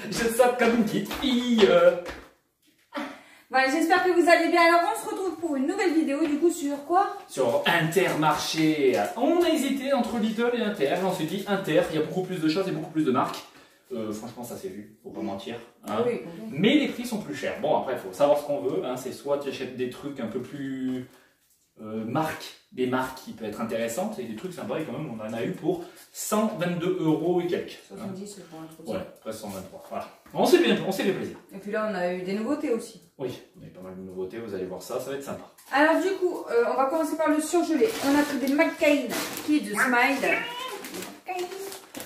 Je saute comme une petite fille. Voilà, j'espère que vous allez bien. Alors, on se retrouve pour une nouvelle vidéo, du coup, sur quoi? Sur Intermarché. On a hésité entre Lidl et Inter. On s'est dit Inter, il y a beaucoup plus de choses et beaucoup plus de marques. Franchement, ça s'est vu, faut pas mentir. Hein. Oui, mais les prix sont plus chers. Bon, après, il faut savoir ce qu'on veut. Hein. C'est soit tu achètes des trucs un peu plus des marques qui peuvent être intéressantes et des trucs sympas. Et quand même, on en a eu pour 122 € et quelques. 70 pour un truc. Ouais, presque 123. Voilà. On s'est fait plaisir. Et puis là, on a eu des nouveautés aussi. Oui, on a eu pas mal de nouveautés. Vous allez voir ça, ça va être sympa. Alors, du coup, on va commencer par le surgelé. On a pris des McCain Kids Smile.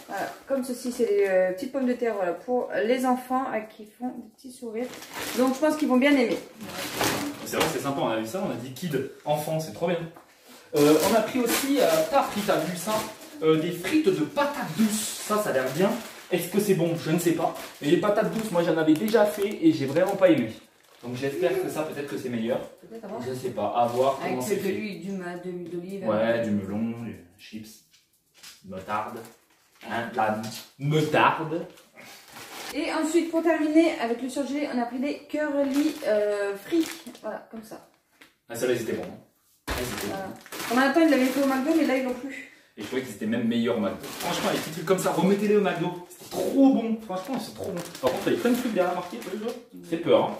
Voilà, comme ceci, c'est des petites pommes de terre voilà, pour les enfants qui font des petits sourires. Donc je pense qu'ils vont bien aimer. C'est vrai, c'est sympa, on a vu ça, on a dit kid, enfant, c'est trop bien. On a pris aussi, t'as vu ça, des frites de patates douces. Ça a l'air bien. Est-ce que c'est bon? Je ne sais pas. Mais les patates douces, moi j'en avais déjà fait et j'ai vraiment pas aimé. Donc j'espère que ça, peut-être que c'est meilleur. Peut-être avant. Je sais pas, à voir comment c'est fait. Avec de l'huile d'olive. Ouais, du melon, du chips, moutarde. Hein, la moutarde. Et ensuite, pour terminer avec le surgelé, on a pris des curly frites. Voilà, comme ça. Ah, ceux-là, ils étaient bons. Pendant un temps, ils l'avaient fait au McDo, mais là, ils l'ont plus. Et je trouvais qu'ils étaient même meilleurs au McDo. Franchement, les petits trucs comme ça, remettez-les au McDo. C'est trop bon. Franchement, c'est trop bon. Par contre, il y a plein de trucs derrière marqués. C'est peur. Hein.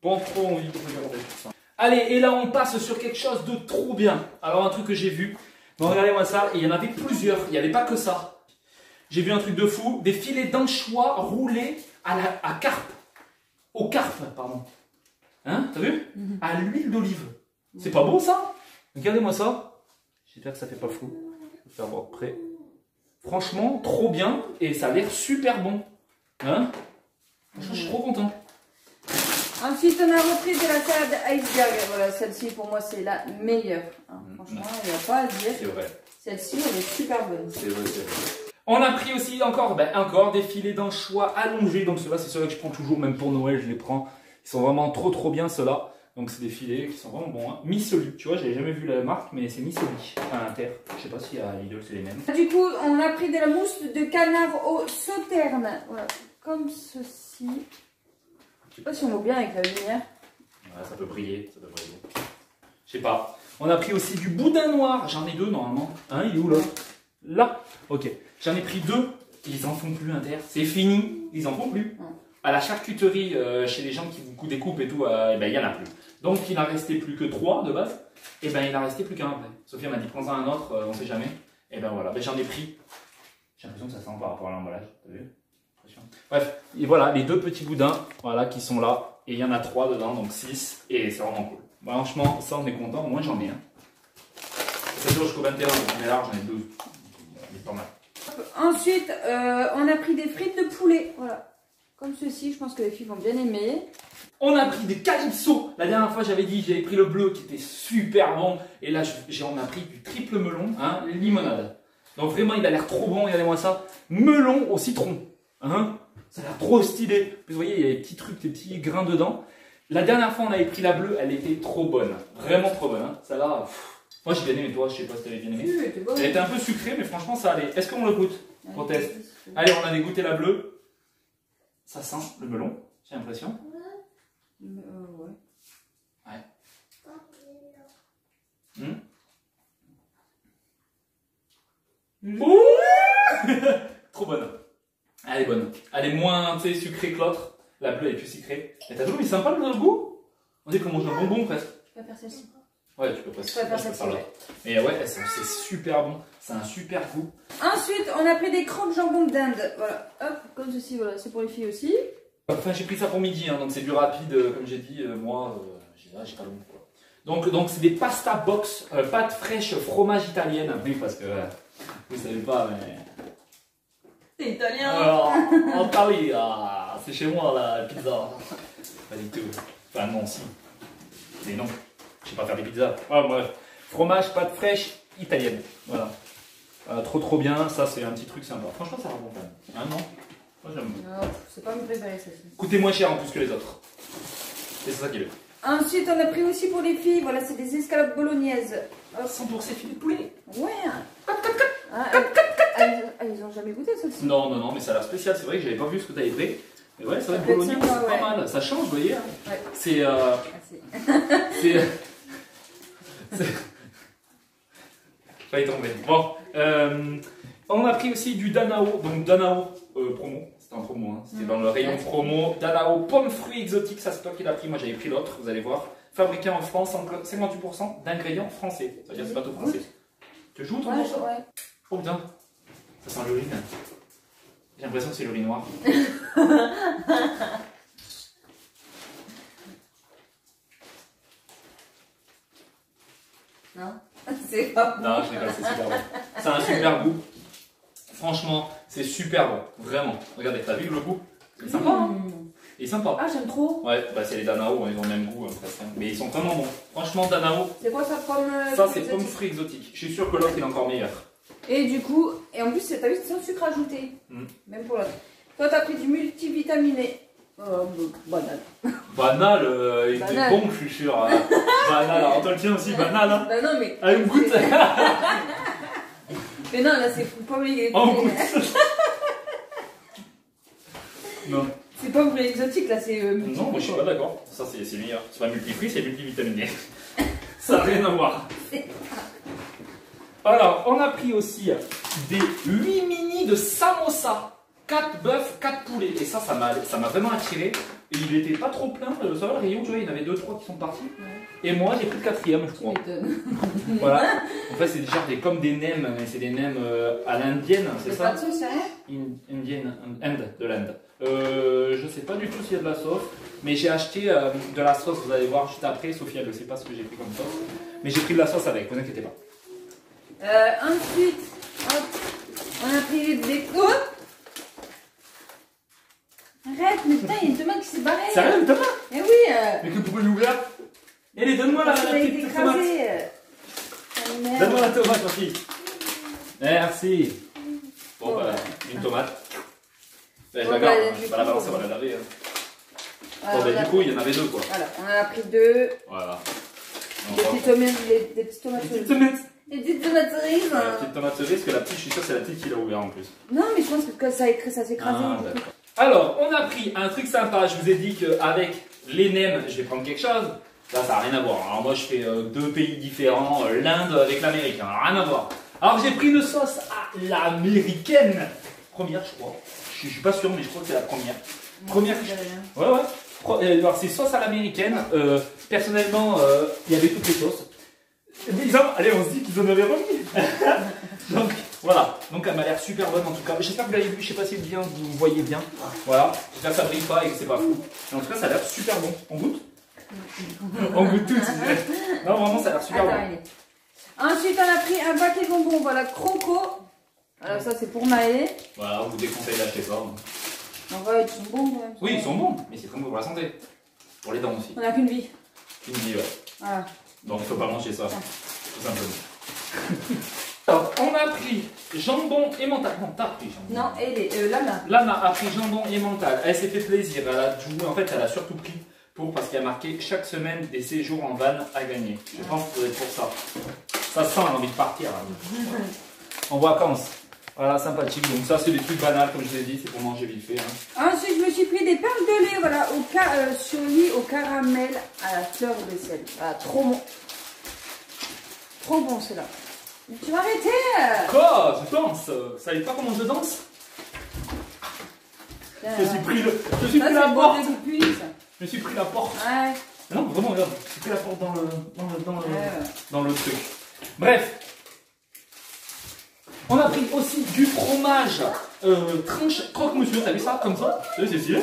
Pas trop envie de regarder tout ça. Allez, et là, on passe sur quelque chose de trop bien. Alors, un truc que j'ai vu. Bon, regardez-moi ça. Et il y en avait plusieurs. Il n'y avait pas que ça. J'ai vu un truc de fou, des filets d'anchois roulés à carpe. Au carpe, pardon. Hein, t'as vu? À l'huile d'olive. C'est pas bon ça? Regardez-moi ça. J'espère que ça fait pas flou. Je vais faire voir près. Franchement, trop bien et ça a l'air super bon. Hein? Je suis trop content. Ensuite, on a repris de la salade iceberg. Voilà, celle-ci pour moi c'est la meilleure. Hein. Franchement, il n'y a pas à dire. C'est vrai. Celle-ci, elle est super bonne. C'est vrai, c'est vrai. On a pris aussi encore des filets d'anchois allongés. Donc ceux-là, c'est ceux-là que je prends toujours, même pour Noël, je les prends. Ils sont vraiment trop bien ceux-là. Donc c'est des filets qui sont vraiment bons. Hein. Missoli, tu vois, j'avais jamais vu la marque, mais c'est Missoli à Inter. Je sais pas si à Lidl c'est les mêmes. Du coup, on a pris de la mousse de canard au sauterne. Voilà, comme ceci. Je sais pas si on voit bien avec la lumière. Ouais, ça peut briller, ça peut briller. Je sais pas. On a pris aussi du boudin noir. J'en ai deux normalement. Hein, il est où là? Là. Ok. J'en ai pris deux. Ils en font plus Inter. C'est fini. Ils en font plus. À la charcuterie, chez les gens qui vous découpent et tout, il y en a plus. Donc il n'en restait plus que 3 de base. Et ben il n'en restait plus qu'un après. Sophie m'a dit prends-en un autre, on sait jamais. Et ben voilà, j'en ai pris. J'ai l'impression que ça sent par rapport à l'emballage. T'as vu? Bref, et voilà les deux petits boudins voilà, qui sont là. Et il y en a 3 dedans, donc 6. Et c'est vraiment cool. Franchement, ça on est content. Au moins j'en ai un. Ça dure jusqu'au 21, donc on est large, j'en ai 12. Il est pas mal. Ensuite, on a pris des frites de poulet. Voilà. Comme ceci, je pense que les filles vont bien aimer. On a pris des calypso. La dernière fois, j'avais pris le bleu qui était super bon. Et là, on a pris du triple melon, hein, limonade. Donc vraiment, il a l'air trop bon. Regardez-moi ça. Melon au citron. Hein, ça a l'air trop stylé. Vous voyez, il y a des petits trucs, des petits grains dedans. La dernière fois, on avait pris la bleue. Elle était trop bonne. Vraiment trop bonne. Hein. Ça là, moi j'ai bien aimé. Toi, je sais pas si tu avais bien aimé. Oui, elle était un peu sucrée, mais franchement, ça allait. Est-ce qu'on le goûte? On teste. Allez, on a dégoûté la bleue. Ça sent le melon, j'ai l'impression. Ouais. Trop bonne. Elle est bonne. Elle est moins sucrée que l'autre. La bleue elle est plus sucrée. Et t'as trouvé sympa le goût? On dit qu'on mange un bonbon presque. Je peux faire celle-ci. Ouais, tu peux pas. Je peux faire celle-ci. Mais ouais, c'est super bon. C'est un super goût. Ensuite, on a pris des croques jambon d'Inde. Voilà, hop, comme ceci, voilà, c'est pour les filles aussi. Enfin, j'ai pris ça pour midi, hein, donc c'est du rapide, comme j'ai dit. Moi, j'ai pas le goût. Donc c'est des pasta box, pâtes fraîches, fromage italienne. Oui, parce que vous savez pas, mais. C'est italien. Alors, en Italie, c'est chez moi la pizza. Pas du tout. Enfin, non, si. Mais non, je sais pas faire des pizzas. Ah, bref. Fromage, pâte fraîche, italienne. Voilà. Trop bien, ça c'est un petit truc sympa. Franchement, ça va bon quand même. Hein, non? Moi j'aime. C'est pas mes préférés, ça. Coûtait moins cher en plus que les autres. Et c'est ça qui est bien. Ensuite, on a pris aussi pour les filles, voilà, c'est des escalopes bolognaises. 100% filets de poulet. Ouais. Ils ont jamais goûté celle-ci. Non, mais ça a l'air spécial. C'est vrai que j'avais pas vu ce que tu avais pris. Et ouais, ça va être peut être bolognaise, sympa, c'est ouais. pas mal. Ça change, vous voyez. Hein. Ouais. C'est. Merci. C'est. Pas y tomber. Bon. On a pris aussi du Danao. Donc Danao promo. C'était en promo. Hein. C'était dans le rayon promo. Danao pommes fruits exotiques. Ça c'est toi qui l'as pris. Moi j'avais pris l'autre. Vous allez voir. Fabriqué en France, 58% d'ingrédients français. Ça veut dire que c'est pas tout français. Tu joues ton morceau? Ouais. Oh putain. Ça sent l'urine. J'ai l'impression que c'est l'urinoir. Non, c'est pas bon. Non, je rigole, c'est super bon. C'est un super goût. Franchement, c'est super bon. Vraiment. Regardez, t'as vu le goût? Il est sympa, hein? Il est sympa. Ah, j'aime trop. Ouais, bah c'est les Danao, ils ont le même goût presque. Mais ils sont vraiment bons. Franchement, Danao, C'est quoi ça, pomme ça c'est pommes fruits exotiques. Je suis sûr que l'autre il est encore meilleur. Et du coup, et en plus, t'as vu, c'est sans sucre ajouté. Même pour l'autre. Toi, t'as pris du multivitaminé. Banal. Banal, il était Banal. bon, je suis sûr. Banal, alors toi le tien aussi, banal. Hein. Bah non, mais. Allez, on goûte. Mais non, là, c'est pomme exotique. On goûte. Non. C'est pomme fruits exotique, là, c'est. Non, moi je suis pas d'accord. Ça c'est meilleur. C'est pas multifruit, c'est multivitaminé. Ça n'a rien à voir. Alors, on a pris aussi des 8 mini de samosa. 4 bœufs, 4 poulets. Et ça m'a vraiment attiré. Et il était pas trop plein. Ça va, le rayon, tu vois, il y en avait 2-3 qui sont partis. Ouais. Et moi, j'ai pris le 4e, je crois. Voilà. En fait, c'est genre comme des nems, mais c'est des nems à l'indienne, c'est ça? Pas de sauce, hein? Indienne, de l'Inde. Je sais pas du tout s'il y a de la sauce, mais j'ai acheté de la sauce, vous allez voir juste après. Sophie, elle ne sait pas ce que j'ai pris comme sauce. Mais j'ai pris de la sauce avec, vous inquiétez pas. Ensuite, hop, on a pris des côtes. Arrête, mais putain, il y a une tomate qui s'est barrée. Sérieux, une tomate? Eh oui. Mais que pourquoi l'ouvrir? Allez, donne-moi la petite tomate. Donne-moi la tomate, ma fille. Merci. Bon, bah, une tomate. Là, je la garde, je vais pas la balancer, on va la laver. Bon, bah, du coup, il y en avait 2, quoi. Voilà, on en a pris 2. Voilà. Des petites tomates. Des petites tomates. Des petites tomates. Des petites tomates cerises. La petite tomate cerise, parce que la petite, je suis sûr, c'est la petite qui l'a ouvert en plus. Non, mais je pense que ça s'est écrasé. Ah, d'accord. Alors, on a pris un truc sympa. Je vous ai dit qu'avec les nems, je vais prendre quelque chose. Là, ça n'a rien à voir. Alors, moi, je fais 2 pays différents, l'Inde avec l'Amérique. Rien à voir. Alors, j'ai pris une sauce à l'américaine. Première, je crois. Je suis pas sûr, mais je crois que c'est la première. Première. Ouais. Alors, c'est sauce à l'américaine. Personnellement, il y avait toutes les sauces. Allez, on se dit qu'ils en avaient remis. Donc, voilà. Donc, elle m'a l'air super bonne en tout cas. J'espère que vous l'avez vu. Je sais pas si vous voyez bien. Voilà. J'espère que ça brille pas et que c'est pas fou. Mais en tout cas, ça a l'air super bon. On goûte? On goûte tout. Non, vraiment, ça a l'air super bon. Ensuite, on a pris un paquet de bonbons. Voilà, Croco. Voilà, ça, c'est pour Maë. Voilà, on vous déconseille d'acheter ça. En vrai, ils sont bons quand même. Oui, ils sont bons, mais c'est très bon pour la santé. Pour les dents aussi. On n'a qu'une vie. Une vie, ouais. Voilà. Donc, il ne faut pas manger ça. Tout simplement. Alors, on a pris jambon et mental. Non, t'as pris jambon. Non, et Lana. Lana a pris jambon et mental. Elle s'est fait plaisir. Elle a joué, en fait, elle a surtout pris parce qu'il y a marqué chaque semaine des séjours en van à gagner. Je pense que ça doit être pour ça. Ça sent, elle a envie de partir. Hein. En vacances. Voilà, sympathique. Donc ça, c'est des trucs banals, comme je vous ai dit, c'est pour manger vite fait. Hein. Ensuite, je me suis pris des perles de lait, voilà, sur lit au caramel à la fleur de sel. Voilà, trop bon. Trop bon, ceux-là. Mais tu vas arrêter. Quoi? Je danse. Vous savez pas comment je danse? Je me suis pris la porte. Je me suis pris la porte. Ouais. Non, vraiment, regarde. Je me suis pris la porte dans le truc. Bref. On a pris aussi du fromage tranche croque-monsieur. T'as vu ça comme ça? C'est stylé.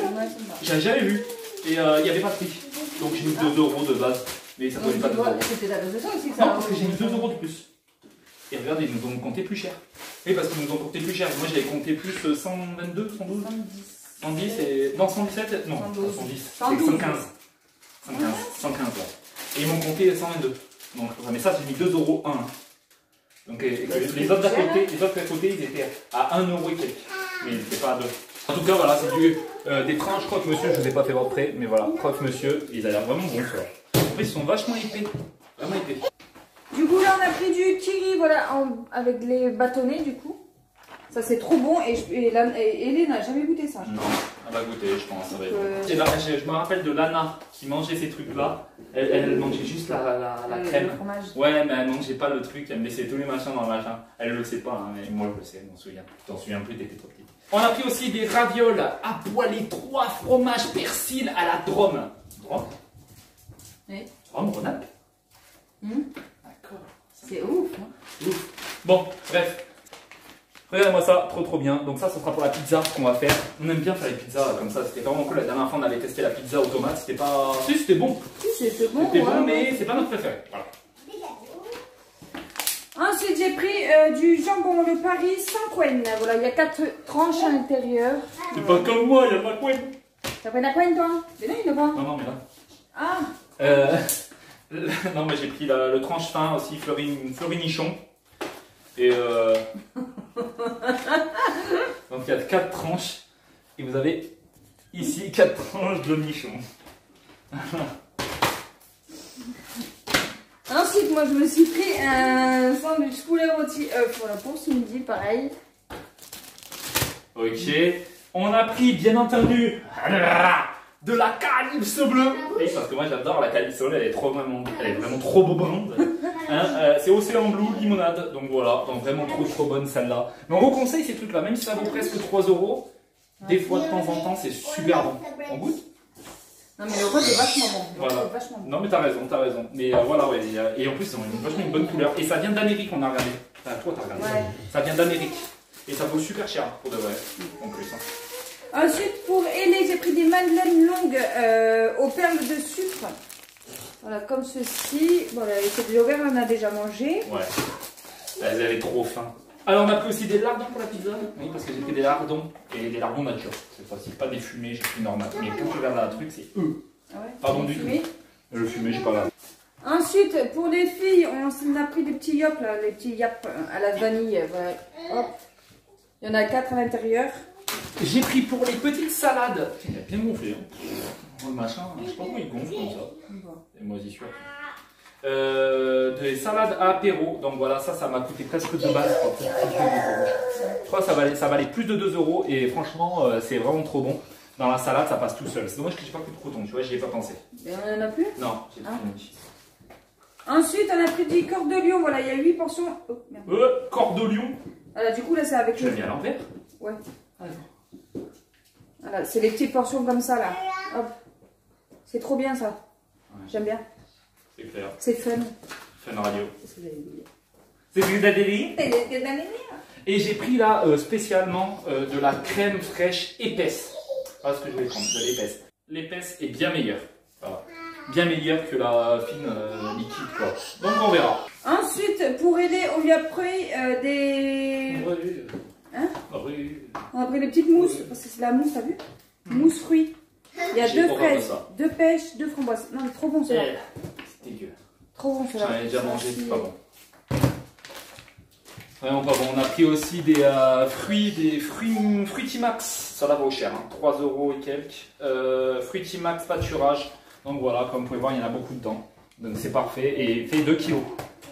J'avais jamais vu. Et il n'y avait pas de prix. Donc j'ai mis 2 € de base. Mais ça ne valait pas 2 €. C'était la base de ça aussi, ça. Non, parce que j'ai mis 2 € de plus. Et regarde, ils nous ont compté plus cher. Oui, parce qu'ils nous ont compté plus cher. Moi j'avais compté plus 122, 112. 110 et. Non, 117. Non, 110. 115. 115, ouais. Et ils m'ont compté 122. Donc, mais ça, j'ai mis 2 € 1. Donc, les autres à côté, ils étaient à 1 € et quelques. Mais ils n'étaient pas à 2. En tout cas, voilà, c'est des tranches croque-monsieur. Je ne vous ai pas fait voir près, mais voilà, croque-monsieur, ils ont l'air vraiment bons, ça. En fait, ils sont vachement épais. Vraiment épais. Du coup, là, on a pris du kiri, voilà, avec les bâtonnets, du coup. Ça c'est trop bon et Hélène n'a jamais goûté ça. Non, elle va goûter, je pense. Ça va être... Je me rappelle de Lana qui mangeait ces trucs-là. Elle mangeait juste la crème. Le fromage. Ouais, mais elle mangeait pas le truc, elle me laissait tous les machins dans le machin. Elle le sait pas, hein, mais moi je le sais, je m'en souviens. Tu t'en souviens plus, t'étais trop petite. On a pris aussi des ravioles à poêler 3 fromages persil à la Drôme. Drôme? Oui. Drôme, Rhône-Alpes? D'accord. C'est ouf, hein. Ouf. Bon, bref. Regardez-moi ça, trop bien. Donc ça, ce sera pour la pizza qu'on va faire. On aime bien faire les pizzas comme ça. C'était vraiment cool. La dernière fois, on avait testé la pizza aux tomates. C'était pas... Si, c'était bon. Si, c'était bon. C'était bon, mais c'est pas notre préféré. Voilà. Ensuite, j'ai pris du jambon de Paris sans couenne. Voilà, il y a 4 tranches à l'intérieur. C'est pas comme moi, il y a ma couenne. T'as pris la couenne, toi? Mais non, il ne pas. Non, mais là. Ah. Non, mais j'ai pris le tranche fin aussi, fleurinichon. Et donc il y a 4 tranches. Et vous avez ici 4 tranches de nichon. Ensuite, moi, je me suis pris un sandwich poulet rôti voilà, pour ce midi, pareil. Ok. On a pris, bien entendu, de la calypso bleue. Oui, parce que moi j'adore la calypso, elle est vraiment trop bobrande. Hein, c'est Océan Blue limonade, donc voilà, donc vraiment trop bonne celle-là. Mais on vous conseille ces trucs-là, même si ça vaut presque 3 €, des fois de temps en temps c'est super bon. On goûte? Non mais le rose est vachement bon. Voilà. Vachement bon. Non mais t'as raison. Mais voilà, ouais, et en plus ils ont vachement une bonne couleur. Et ça vient d'Amérique, on a regardé. Enfin, toi t'as regardé. Ouais. Ça vient d'Amérique. Et ça vaut super cher pour de vrai, en plus. Hein. Ensuite, pour Hélène, j'ai pris des madeleines longues aux perles de sucre. Voilà, comme ceci. Voilà, c'est du ouvert, on en a déjà mangé. Ouais. Elles avaient trop faim. Alors, on a pris aussi des lardons pour la pizza. Oui, parce que j'ai pris des lardons. Et des lardons nature. Cette fois-ci, pas des fumés, j'ai pris normal. Mais quand je regarde le truc, c'est eux. Ah ouais. Pardon du tout. Le fumé, j'ai pas là. Ensuite, pour les filles, on a pris des petits yops, là, les petits yaps à la vanille. Voilà. Hop. Il y en a 4 à l'intérieur. J'ai pris pour les petites salades. Il a bien gonflé. Hein. Le machin, je sais pas pourquoi il gonfle comme ça. Et moi, j'y suis. Des salades à apéro. Donc voilà, ça m'a coûté presque 2 balles. Je crois que ça valait plus de 2 €. Et franchement, c'est vraiment trop bon. Dans la salade, ça passe tout seul. C'est dommage que j'ai pas pris de coton, tu vois, j'y ai pas pensé. Et on en a plus? Non, j'ai tout fini. Ensuite, on a pris du corps de lion. Voilà, il y a 8 portions. Oh, merde. Corps de lion. Voilà, du coup, là, c'est avec Tu l'as mis à l'envers? Ouais. Ah, voilà, c'est les petites portions comme ça, là. Hop. C'est trop bien, ça. Ouais. J'aime bien. C'est clair. C'est fun. Fun radio. C'est ce que j'allais dire. C'est ce que t'as dit? Et j'ai pris là, spécialement, de la crème fraîche épaisse. Voilà ce que je vais prendre, de l'épaisse. L'épaisse est bien meilleure. Voilà. Bien meilleure que la fine liquide, quoi. Donc on verra. Ensuite, pour aider, on lui a pris des... Hein? On a pris des petites mousses, parce que c'est la mousse, t'as vu? Mousse fruits. Il y a 2 fraises, 2 pêches, 2 framboises. Non, mais trop bon cela. C'est dégueu. Trop bon cela. J'en ai déjà mangé, c'est pas bon. Vraiment pas bon. On a pris aussi des Fruitimax. Ça là vaut cher, hein. 3 € et quelques. Fruitimax pâturage. Donc voilà, comme vous pouvez voir, il y en a beaucoup dedans. Donc c'est parfait. Et il fait 2 kg.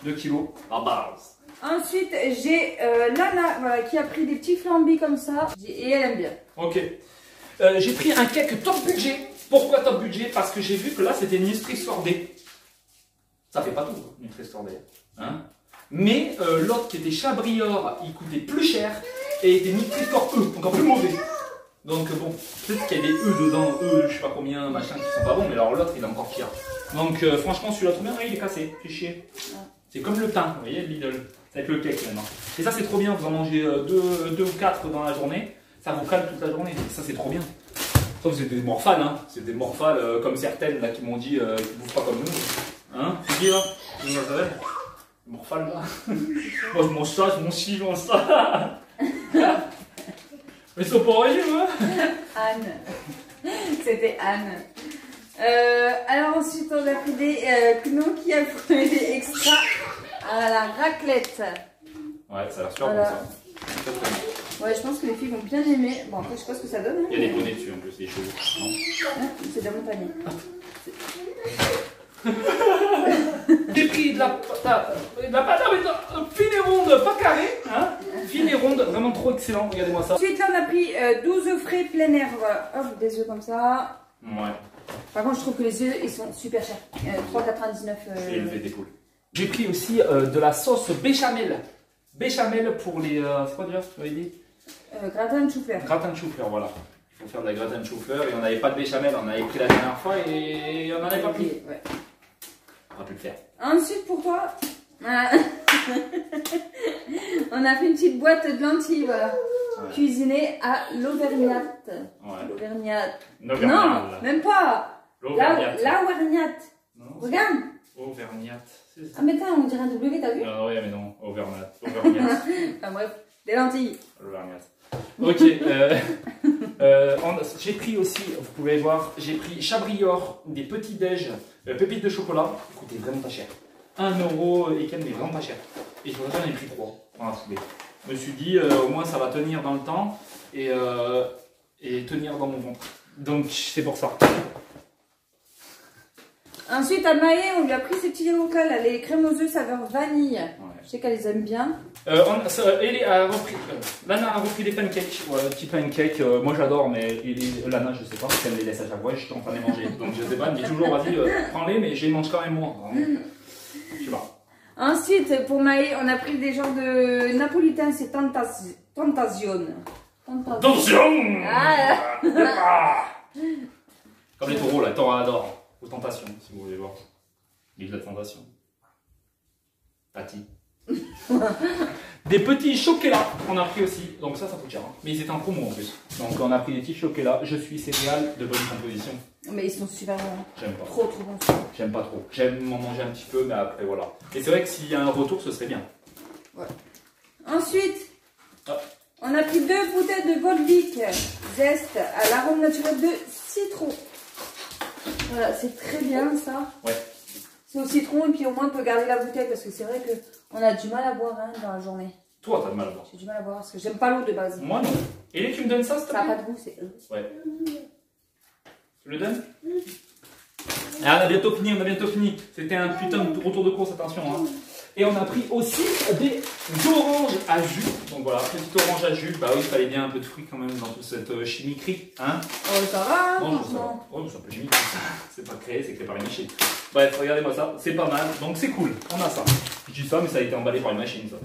2 kg à base. Ensuite, j'ai Lana voilà, qui a pris des petits flambis comme ça. Et elle aime bien. Ok. J'ai pris un cake top budget. Pourquoi top budget? Parce que j'ai vu que là, c'était une Nutri-Score D. Ça fait pas tout, Nutri-Score D. Hein? Mais l'autre qui était Chabrior, il coûtait plus cher. Et des Nutri-Score E, encore plus mauvais. Donc bon, peut-être qu'il y a des E dedans, E, je sais pas combien, machin, qui sont pas bons. Mais alors l'autre, il est encore pire. Donc franchement, celui-là, trop bien, il est cassé. Fait chier. C'est comme le pain, vous voyez, Lidl. C'est avec le cake maintenant. Et ça, c'est trop bien. Vous en mangez 2 ou 4 dans la journée. Ça vous cale toute la journée. Ça, c'est trop bien. Sauf que c'est des morphales, hein. C'est des morphales comme certaines là qui m'ont dit qu'ils ne bouffent pas comme nous. Hein? Tu dis là? Tu me savais? Morphales là. Moi, je mange ça, je mange ci, je mange ça. Mais ils sont pas au régime, hein? Anne. C'était Anne. Alors ensuite, on a pris des gnocchis à fruits extra à la raclette. Ouais, ça a l'air super bon ça. Ouais, je pense que les filles vont bien aimer. Bon, après, je sais pas ce que ça donne. Hein. Il y a des poneys dessus en plus, des choses. C'est de la montagne. J'ai pris de la pâte fine et ronde, pas carrée. Hein. Fine et ronde, vraiment trop excellent. Regardez-moi ça. Ensuite, là, on a pris 12 œufs frais plein air. Voilà. Hop, des œufs comme ça. Ouais. Par contre, je trouve que les œufs, ils sont super chers. 3,99. C'est élevé des poules. J'ai pris aussi de la sauce béchamel. Béchamel pour les. C'est quoi déjà? Tu m'avais dit? Gratin de chou-fleur. Gratin de chou-fleur, voilà. Il faut faire de la gratin de chou-fleur et on n'avait pas de béchamel. On avait pris la dernière fois et on n'en avait pas pris. Ouais. On va plus le faire. Ensuite, pour toi, voilà. On a fait une petite boîte de lentilles, voilà. Ouais. Cuisinées à l'auvergnate. Ouais. L'auvergnate. Non, même pas. L'auvergnate. L'auvergnate. Regarde. Auvergnate. Ah, mais attends, on dirait un W, t'as vu? Ah, ouais, mais non, Auvergnate. Enfin bref, des lentilles. L'auvergnate. Ok. J'ai pris aussi, vous pouvez voir, j'ai pris Chabrior, des petits déj, pépites de chocolat. Écoutez, vraiment pas cher. 1 euro et quelques, mais vraiment pas cher. Et je j'en ai pris 3 dans la foulée. Je me suis dit, au moins ça va tenir dans le temps et tenir dans mon ventre. Donc c'est pour ça. Ensuite, à Maë, on lui a pris ces petits yaourts là, les crèmes aux œufs saveur vanille. Ouais. Je sais qu'elle les aime bien. Lana a repris des pancakes, voilà, petits pancakes. Moi j'adore, mais Lana, je sais pas, parce qu'elle me les laisse à chaque fois, je suis en train de les manger. Donc je sais pas, elle me dit toujours, vas-y, prends-les, mais je les mange quand même moins. Je sais pas. Ensuite, pour Maë, on a pris des genres de napolitain, c'est Tentazione. Attention ah. Comme les taureaux, là, Torador. Ou Tentation, si vous voulez voir. Vive la tentation. Pâti. Des petits chocolats qu'on a pris aussi. Donc ça coûte cher. Hein. Mais ils étaient en promo en plus. Donc on a pris des petits chocolats. Je suis céréales de bonne composition. Mais ils sont super bons. J'aime pas. Trop bons. J'aime pas trop. J'aime m'en manger un petit peu, mais après voilà. Et c'est vrai que s'il y a un retour, ce serait bien. Ouais. Ensuite, on a pris 2 bouteilles de Volvic Zest à l'arôme naturel de citron. Voilà, c'est très bien ça. Ouais. C'est au citron et puis au moins on peut garder la bouteille parce que c'est vrai qu'on a du mal à boire hein, dans la journée. Toi, t'as du mal à boire. J'ai du mal à boire parce que j'aime pas l'eau de base. Moi non. Et tu me donnes ça, s'il te plaît? Ça n'a pas de goût, c'est eux. Ouais. Tu le donnes? Ah, on a bientôt fini, C'était un putain de retour de course, attention. Hein. Et on a pris aussi des oranges à jus. Donc voilà, petite orange à jus. Bah oui, il fallait bien un peu de fruits quand même dans toute cette chimiquerie. Hein? Oh, ça va? Non, ça va. Oh, c'est un peu chimique. C'est pas créé, c'est créé par une machine. Bref, regardez-moi ça, c'est pas mal. Donc c'est cool, on a ça. Je dis ça, mais ça a été emballé par une machine, ça.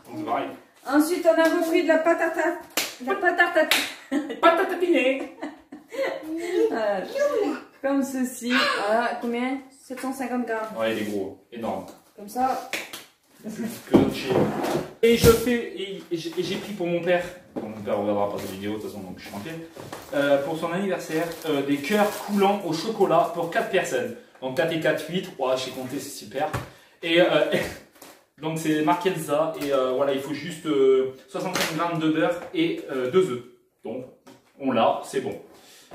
Donc c'est pareil. Ensuite, on a repris de la patata. Patatinée. Comme ceci. Voilà, combien? 750 grammes. Ouais, il est gros, énorme. Comme ça. Et j'ai pris pour mon père, mon père regardera pas cette vidéo de toute façon, donc je suis tranquille, pour son anniversaire, des cœurs coulants au chocolat pour 4 personnes. Donc 4 et 4, 8, ouais, j'ai compté, c'est super. Et donc c'est marqué Elsa, et voilà, il faut juste 65 grammes de beurre et 2 œufs. Donc on l'a, c'est bon.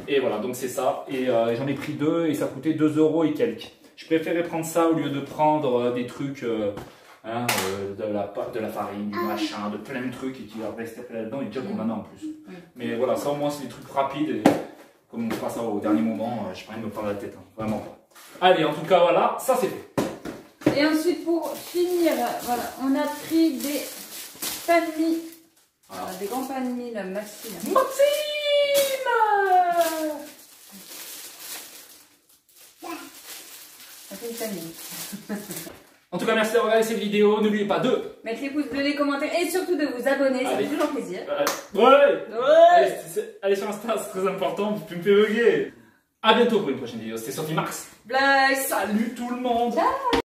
Et voilà, donc c'est ça, et j'en ai pris 2 et ça coûtait 2 euros et quelques. Je préférais prendre ça au lieu de prendre des trucs, de la farine, du machin, de plein de trucs et qui va rester là-dedans et déjà qu'on en a en plus. Mais voilà, ça au moins c'est des trucs rapides et comme on fera ça au dernier moment, je pourrais me prendre la tête, hein, vraiment pas. Allez, en tout cas voilà, ça c'est fait. Et ensuite pour finir, voilà, on a pris des panini, voilà, des grands panini, la Maxime. En tout cas, merci d'avoir regardé cette vidéo. N'oubliez pas de mettre les pouces bleus, les commentaires et surtout de vous abonner, ça fait toujours plaisir. Allez sur Insta, c'est très important, tu me fais bugger. A bientôt pour une prochaine vidéo, c'était Sophie Max. Blague. Salut tout le monde. Ciao.